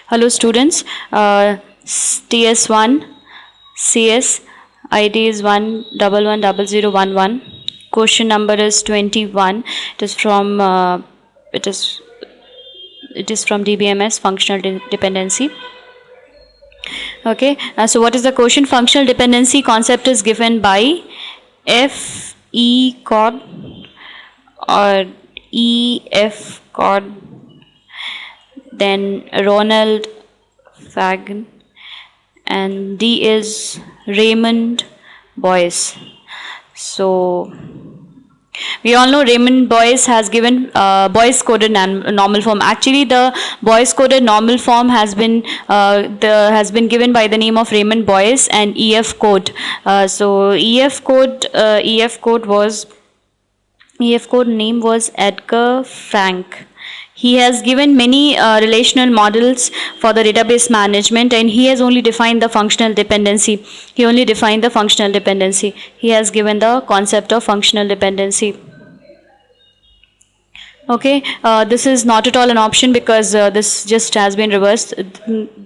Hello students, TS1 CS ID is 1110011. Question number is 21. It is from DBMS functional dependency. Okay, so what is the question? Functional dependency concept is given by F. E. Codd or E. F. Codd, then Ronald Fagan, and D is Raymond Boyce. So we all know Raymond Boyce has given Boyce coded normal form. Actually, the Boyce coded normal form has been given by the name of Raymond Boyce and EF code. So EF code name was Edgar Frank. He has given many relational models for the database management, and he has only defined the functional dependency. He has given the concept of functional dependency. Okay, this is not at all an option because this just has been reversed.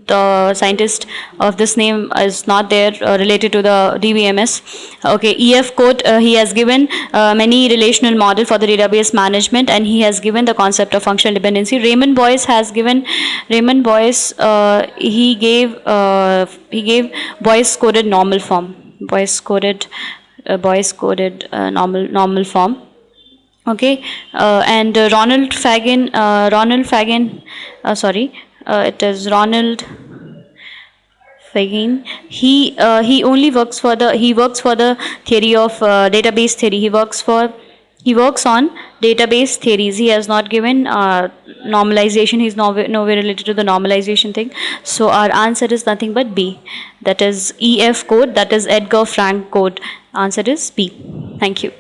The scientist of this name is not there related to the DBMS. Okay, EF code, he has given many relational model for the database management, and he has given the concept of functional dependency. Raymond Boyce he gave Boyce coded normal form. Boyce coded normal form. Okay, and Ronald Fagan, it is Ronald Fagan. He works for the theory of database theory. He works on database theories. He has not given normalization. He's nowhere related to the normalization thing. So our answer is nothing but B. That is EF code. That is Edgar Frank code. Answer is B. Thank you.